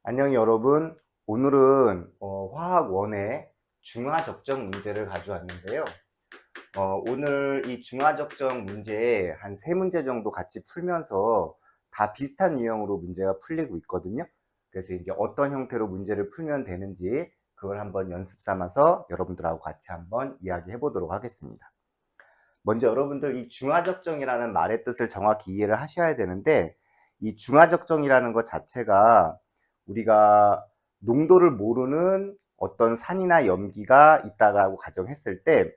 안녕 여러분. 오늘은 화학 원의 중화 적정 문제를 가져왔는데요. 오늘 이 중화 적정 문제 한 3문제 정도 같이 풀면서 다 비슷한 유형으로 문제가 풀리고 있거든요. 그래서 이제 어떤 형태로 문제를 풀면 되는지 그걸 한번 연습 삼아서 여러분들하고 같이 한번 이야기해 보도록 하겠습니다. 먼저 여러분들 이 중화 적정이라는 말의 뜻을 정확히 이해를 하셔야 되는데, 이 중화 적정이라는 것 자체가 우리가 농도를 모르는 어떤 산이나 염기가 있다고 가정했을 때,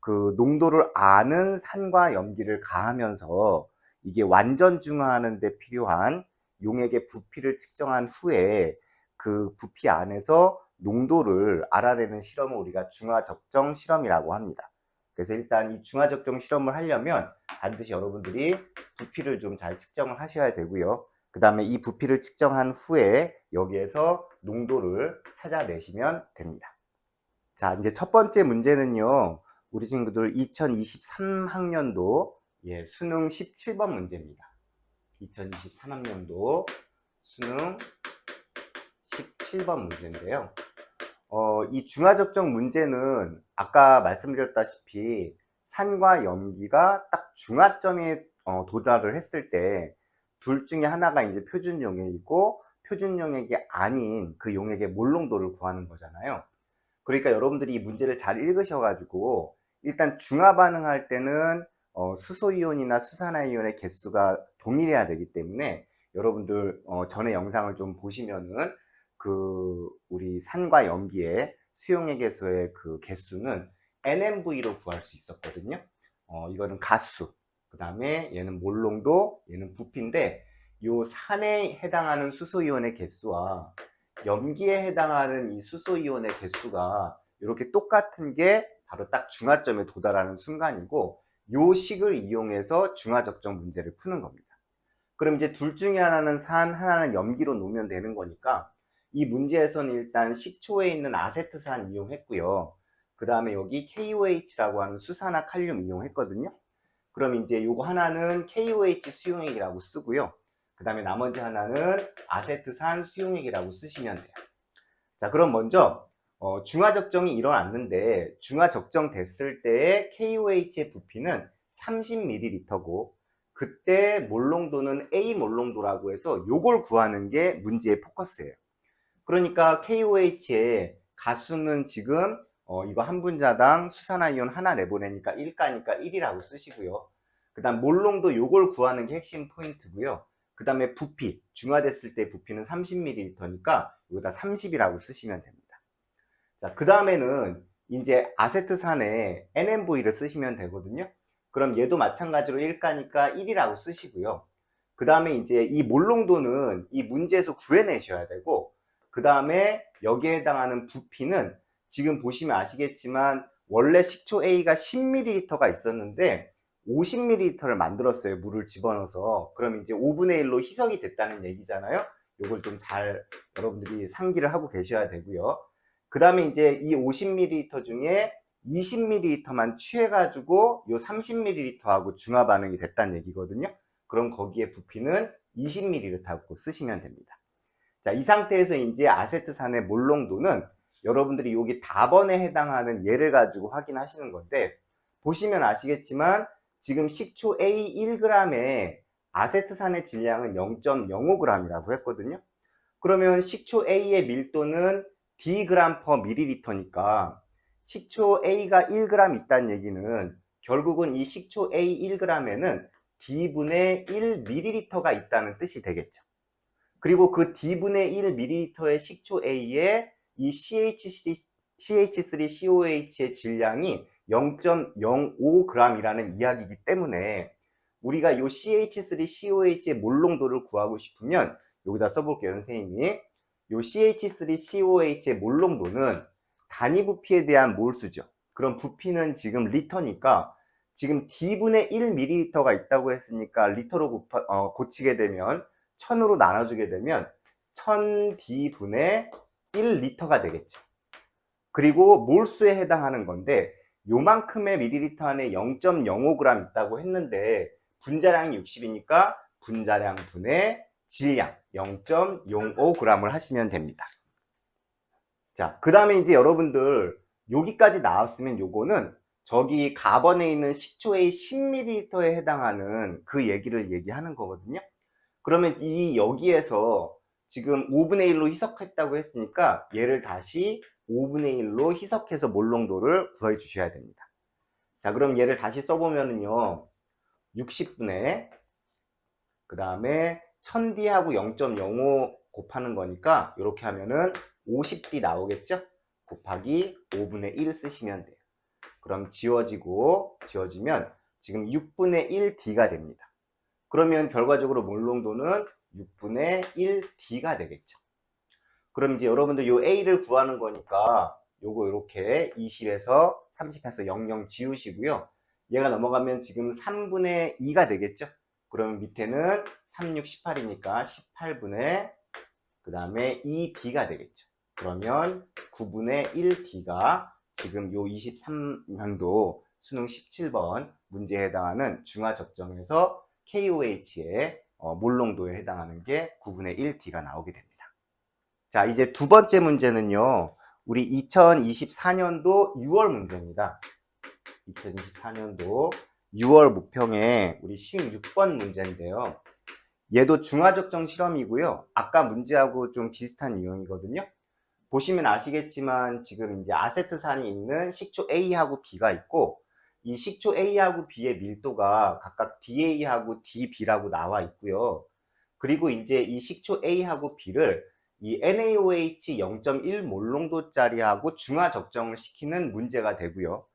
그 농도를 아는 산과 염기를 가하면서 이게 완전 중화하는 데 필요한 용액의 부피를 측정한 후에 그 부피 안에서 농도를 알아내는 실험을 우리가 중화 적정 실험이라고 합니다. 그래서 일단 이 중화 적정 실험을 하려면 반드시 여러분들이 부피를 좀 잘 측정을 하셔야 되고요. 그 다음에 이 부피를 측정한 후에 여기에서 농도를 찾아내시면 됩니다. 자, 이제 첫 번째 문제는요, 우리 친구들 2023학년도 수능 17번 문제입니다. 2023학년도 수능 17번 문제인데요. 이 중화적정 문제는 아까 말씀드렸다시피 산과 염기가 딱 중화점에 도달을 했을 때 둘 중에 하나가 이제 표준 용액이고, 표준 용액이 아닌 그 용액의 몰농도를 구하는 거잖아요. 그러니까 여러분들이 이 문제를 잘 읽으셔가지고 일단 중화 반응할 때는 수소이온이나 수산화이온의 개수가 동일해야 되기 때문에 여러분들 전에 영상을 좀 보시면은 그 우리 산과 염기의 수용액 개수의 그 개수는 NMV로 구할 수 있었거든요. 이거는 가수, 그 다음에 얘는 몰농도, 얘는 부피인데, 요 산에 해당하는 수소이온의 개수와 염기에 해당하는 이 수소이온의 개수가 이렇게 똑같은 게 바로 딱 중화점에 도달하는 순간이고, 요 식을 이용해서 중화적정 문제를 푸는 겁니다. 그럼 이제 둘 중에 하나는 산, 하나는 염기로 놓으면 되는 거니까 이 문제에서는 일단 식초에 있는 아세트산 이용했고요. 그 다음에 여기 KOH라고 하는 수산화 칼륨 이용했거든요. 그럼 이제 요거 하나는 KOH 수용액이라고 쓰고요. 그 다음에 나머지 하나는 아세트산 수용액이라고 쓰시면 돼요. 자, 그럼 먼저 중화적정이 일어났는데, 중화적정 됐을 때의 KOH의 부피는 30ml고 그때 몰농도는 A 몰농도라고 해서 요걸 구하는 게 문제의 포커스예요. 그러니까 KOH의 가수는 지금 이거 한 분자당 수산화이온 하나 내보내니까 1가니까 1이라고 쓰시고요. 그 다음 몰농도 요걸 구하는 게 핵심 포인트고요. 그 다음에 부피, 중화됐을 때 부피는 30ml니까 여기다 30이라고 쓰시면 됩니다. 자, 그 다음에는 이제 아세트산에 NMV를 쓰시면 되거든요. 그럼 얘도 마찬가지로 1가니까 1이라고 쓰시고요. 그 다음에 이제 이 몰농도는 이 문제에서 구해내셔야 되고, 그 다음에 여기에 해당하는 부피는 지금 보시면 아시겠지만 원래 식초 A가 10ml가 있었는데 50ml를 만들었어요. 물을 집어넣어서. 그럼 이제 5분의 1로 희석이 됐다는 얘기잖아요. 요걸 좀 잘 여러분들이 상기를 하고 계셔야 되고요. 그 다음에 이제 이 50ml 중에 20ml만 취해가지고 요 30ml하고 중화 반응이 됐다는 얘기거든요. 그럼 거기에 부피는 20ml라고 쓰시면 됩니다. 자, 이 상태에서 이제 아세트산의 몰농도는 여러분들이 여기 답원에 해당하는 얘를 가지고 확인하시는 건데, 보시면 아시겠지만 지금 식초 A 1g에 아세트산의 질량은 0.05g이라고 했거든요. 그러면 식초 A의 밀도는 dg per ml니까 식초 A가 1g 있다는 얘기는 결국은 이 식초 A 1g에는 d분의 1ml가 있다는 뜻이 되겠죠. 그리고 그 d분의 1ml의 식초 A에 이 CH3COH의 질량이 0.05g이라는 이야기이기 때문에 우리가 이 CH3COH의 몰농도를 구하고 싶으면 여기다 써볼게요, 선생님이. 이 CH3COH의 몰농도는 단위 부피에 대한 몰수죠. 그럼 부피는 지금 리터니까 지금 d분의 1ml가 있다고 했으니까 리터로 고치게 되면 1000으로 나눠주게 되면 1000d분의 1리터가 되겠죠. 그리고 몰수에 해당하는 건데 요만큼의 밀리리터 안에 0.05g 있다고 했는데 분자량이 60이니까 분자량 분의 질량 0.05g을 하시면 됩니다. 자, 그 다음에 이제 여러분들 여기까지 나왔으면 요거는 저기 가번에 있는 식초의 10ml에 해당하는 그 얘기를 얘기하는 거거든요. 그러면 이 여기에서 지금 5분의 1로 희석했다고 했으니까 얘를 다시 5분의 1로 희석해서 몰농도를 구해 주셔야 됩니다. 자, 그럼 얘를 다시 써보면은요, 60분의 그 다음에 1000D하고 0.05 곱하는 거니까 이렇게 하면은 50D 나오겠죠? 곱하기 5분의 1 쓰시면 돼요. 그럼 지워지면 지금 6분의 1D가 됩니다. 그러면 결과적으로 몰농도는 6분의 1D가 되겠죠. 그럼 이제 여러분들 요 A를 구하는 거니까 요거 이렇게 20에서 30해서 00 지우시고요. 얘가 넘어가면 지금 3분의 2가 되겠죠. 그러면 밑에는 3, 6, 18이니까 18분의 그 다음에 2D가 되겠죠. 그러면 9분의 1D가 지금 요 23년도 수능 17번 문제에 해당하는 중화적정에서 KOH의 몰농도에 해당하는 게 9분의 1D가 나오게 됩니다. 자, 이제 두 번째 문제는요, 우리 2024년도 6월 문제입니다. 2024년도 6월 모평에 우리 16번 문제인데요. 얘도 중화적정 실험이고요. 아까 문제하고 좀 비슷한 유형이거든요. 보시면 아시겠지만 지금 이제 아세트산이 있는 식초 A하고 B가 있고, 이 식초 A하고 B의 밀도가 각각 DA하고 DB라고 나와 있고요. 그리고 이제 이 식초 A하고 B를 이 NaOH 0.1 몰농도짜리하고 중화 적정을 시키는 문제가 되고요.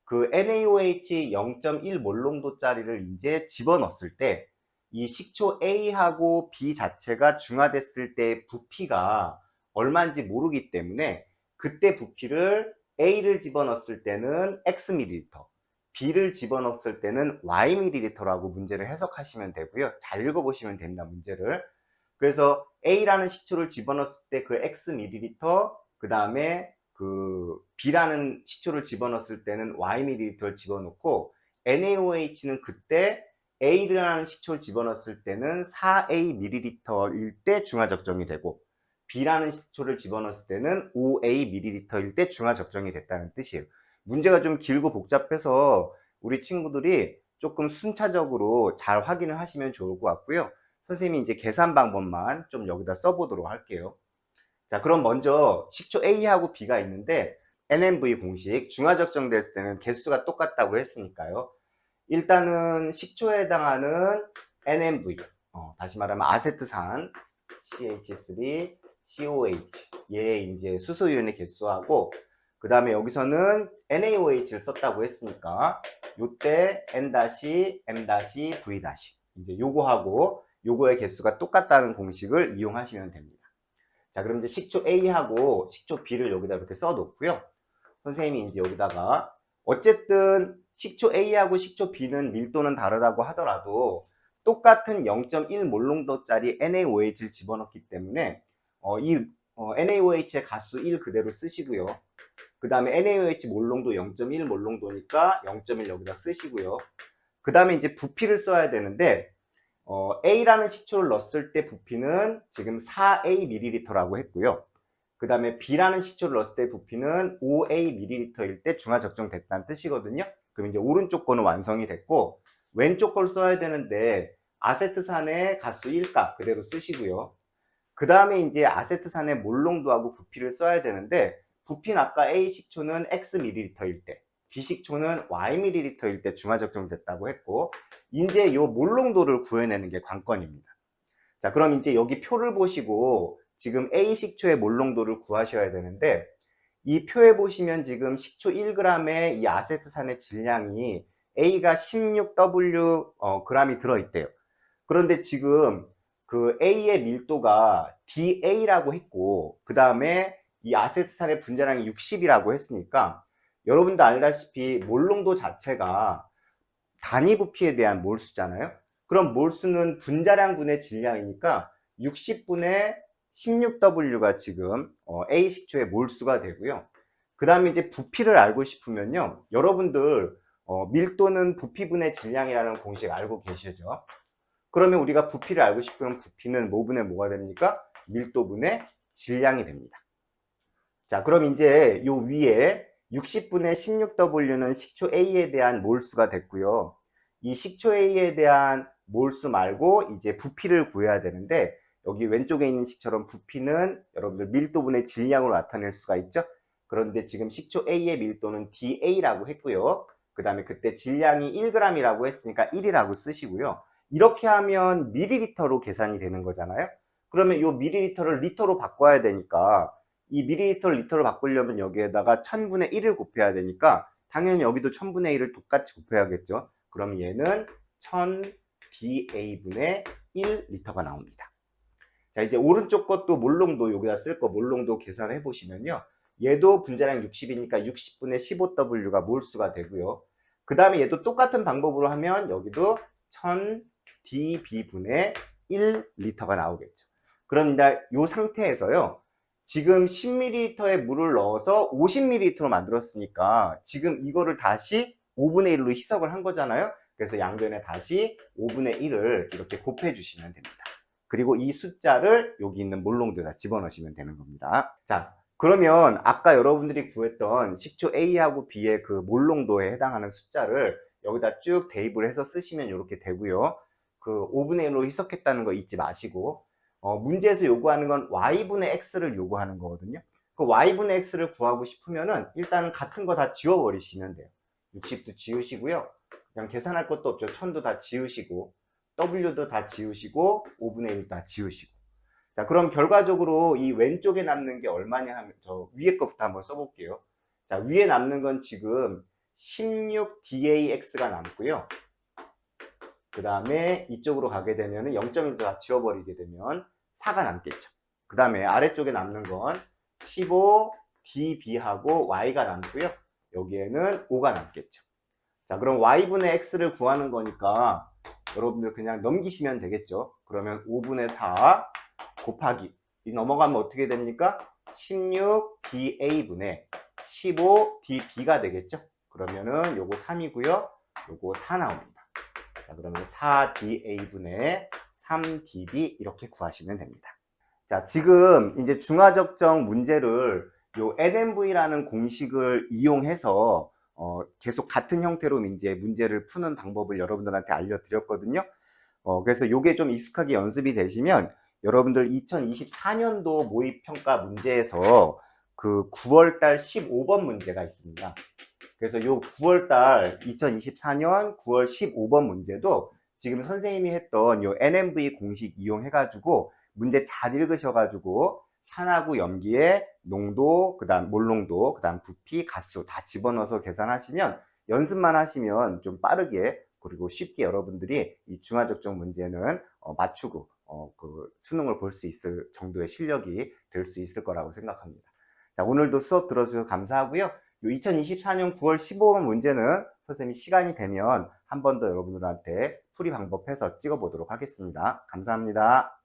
그 NaOH 0.1 몰농도짜리를 이제 집어넣었을 때 이 식초 A하고 B 자체가 중화됐을 때 부피가 얼마인지 모르기 때문에 그때 부피를 A를 집어넣었을 때는 X ml, B를 집어넣었을 때는 Y ml라고 문제를 해석하시면 되고요. 잘 읽어보시면 됩니다, 문제를. 그래서 A라는 식초를 집어넣었을 때 그 X ml, 그 다음에 그 B라는 식초를 집어넣었을 때는 Y ml를 집어넣고, NaOH는 그때 A라는 식초를 집어넣었을 때는 4A ml일 때 중화적정이 되고, B라는 식초를 집어넣었을 때는 5A ml일 때 중화적정이 됐다는 뜻이에요. 문제가 좀 길고 복잡해서 우리 친구들이 조금 순차적으로 잘 확인을 하시면 좋을 것 같고요. 선생님이 이제 계산 방법만 좀 여기다 써보도록 할게요. 자, 그럼 먼저 식초 A하고 B가 있는데 NMV 공식 중화적정 됐을 때는 개수가 똑같다고 했으니까요. 일단은 식초에 해당하는 NMV, 다시 말하면 아세트산 CH3, COH, 얘 이제 수소이온의 개수하고, 그 다음에 여기서는 NaOH를 썼다고 했으니까 요때 N-M-V- 이제 요거하고 요거의 개수가 똑같다는 공식을 이용하시면 됩니다. 자, 그럼 이제 식초 A하고 식초 B를 여기다 이렇게 써 놓고요. 선생님이 이제 여기다가 어쨌든 식초 A하고 식초 B는 밀도는 다르다고 하더라도 똑같은 0.1 몰농도짜리 NaOH를 집어넣기 때문에 이 NaOH의 가수 1 그대로 쓰시고요. 그 다음에 NaOH 몰농도 0.1 몰농도니까 0.1 여기다 쓰시고요. 그 다음에 이제 부피를 써야 되는데 A라는 식초를 넣었을 때 부피는 지금 4A ml라고 했고요. 그 다음에 B라는 식초를 넣었을 때 부피는 5A ml일 때 중화 적정됐다는 뜻이거든요. 그럼 이제 오른쪽 거는 완성이 됐고, 왼쪽 걸 써야 되는데 아세트산의 가수 1값 그대로 쓰시고요. 그 다음에 이제 아세트산의 몰농도하고 부피를 써야 되는데, 부피는 아까 A 식초는 X ml일 때, B 식초는 Y ml일 때 중화 적정됐다고 했고, 이제 요 몰농도를 구해내는 게 관건입니다. 자, 그럼 이제 여기 표를 보시고 지금 A 식초의 몰농도를 구하셔야 되는데, 이 표에 보시면 지금 식초 1g의 이 아세트산의 질량이 A가 16W g이 들어있대요. 그런데 지금 그 A의 밀도가 DA라고 했고, 그 다음에 이 아세트산의 분자량이 60이라고 했으니까, 여러분도 알다시피 몰농도 자체가 단위 부피에 대한 몰수잖아요. 그럼 몰수는 분자량 분의 질량이니까 60분의 16W가 지금 A 식초의 몰수가 되고요. 그 다음에 이제 부피를 알고 싶으면요, 여러분들 밀도는 부피분의 질량이라는 공식 알고 계시죠? 그러면 우리가 부피를 알고 싶으면 부피는 뭐분의 뭐가 됩니까? 밀도분의 질량이 됩니다. 자, 그럼 이제 요 위에 60분의 16W는 식초 A에 대한 몰수가 됐고요. 이 식초 A에 대한 몰수 말고 이제 부피를 구해야 되는데, 여기 왼쪽에 있는 식처럼 부피는 여러분들 밀도분의 질량으로 나타낼 수가 있죠. 그런데 지금 식초 A의 밀도는 DA라고 했고요. 그 다음에 그때 질량이 1g이라고 했으니까 1이라고 쓰시고요. 이렇게 하면 밀리리터로 계산이 되는 거잖아요. 그러면 이 밀리리터를 리터로 바꿔야 되니까, 이 밀리리터를 리터로 바꾸려면 여기에다가 1000분의 1을 곱해야 되니까 당연히 여기도 1000분의 1을 똑같이 곱해야겠죠. 그럼 얘는 1000DA분의 1리터가 나옵니다. 자, 이제 오른쪽 것도 몰롱도 여기다 쓸 거 몰롱도 계산해 보시면요. 얘도 분자량 60이니까 60분의 15W가 몰수가 되고요. 그 다음에 얘도 똑같은 방법으로 하면 여기도 1000dB분의 1리터가 나오겠죠. 그럼 이제 이 상태에서요. 지금 10ml의 물을 넣어서 50ml로 만들었으니까 지금 이거를 다시 5분의 1로 희석을 한 거잖아요. 그래서 양변에 다시 5분의 1을 이렇게 곱해 주시면 됩니다. 그리고 이 숫자를 여기 있는 몰롱도에다 집어넣으시면 되는 겁니다. 자, 그러면 아까 여러분들이 구했던 식초 A하고 B의 그 몰롱도에 해당하는 숫자를 여기다 쭉 대입을 해서 쓰시면 이렇게 되고요. 그 5분의 1로 희석했다는 거 잊지 마시고, 문제에서 요구하는 건 y분의 x를 요구하는 거거든요. 그 y분의 x를 구하고 싶으면은 일단은 같은 거 다 지워버리시면 돼요. 60도 지우시고요. 그냥 계산할 것도 없죠. 1000도 다 지우시고, w도 다 지우시고, 5분의 1도 다 지우시고. 자, 그럼 결과적으로 이 왼쪽에 남는 게 얼마냐 하면, 저 위에 것부터 한번 써볼게요. 자, 위에 남는 건 지금 16DAX가 남고요. 그 다음에 이쪽으로 가게 되면 0.1도 다 지워버리게 되면 4가 남겠죠. 그 다음에 아래쪽에 남는 건 15db하고 y가 남고요. 여기에는 5가 남겠죠. 자, 그럼 y분의 x를 구하는 거니까 여러분들 그냥 넘기시면 되겠죠. 그러면 5분의 4 곱하기, 이 넘어가면 어떻게 됩니까? 16da분의 15db가 되겠죠. 그러면은 요거 3이고요. 요거 4 나옵니다. 자, 그러면 4da분의 3db 이렇게 구하시면 됩니다. 자, 지금 이제 중화적정 문제를 요 NMV라는 공식을 이용해서 계속 같은 형태로 이제 문제를 푸는 방법을 여러분들한테 알려드렸거든요. 그래서 요게 좀 익숙하게 연습이 되시면 여러분들 2024년도 모의평가 문제에서 그 9월달 15번 문제가 있습니다. 그래서 요 9월달 2024년 9월 15번 문제도 지금 선생님이 했던 요 NMV 공식 이용해가지고 문제 잘 읽으셔가지고 산하고 염기의 농도, 그 다음 몰농도, 그 다음 부피, 가수 다 집어넣어서 계산하시면 연습만 하시면 좀 빠르게 그리고 쉽게 여러분들이 이 중화적정 문제는 맞추고 그 수능을 볼 수 있을 정도의 실력이 될 수 있을 거라고 생각합니다. 자, 오늘도 수업 들어주셔서 감사하고요. 2024년 9월 15번 문제는 선생님이 시간이 되면 한 번 더 여러분들한테 풀이 방법 해서 찍어 보도록 하겠습니다. 감사합니다.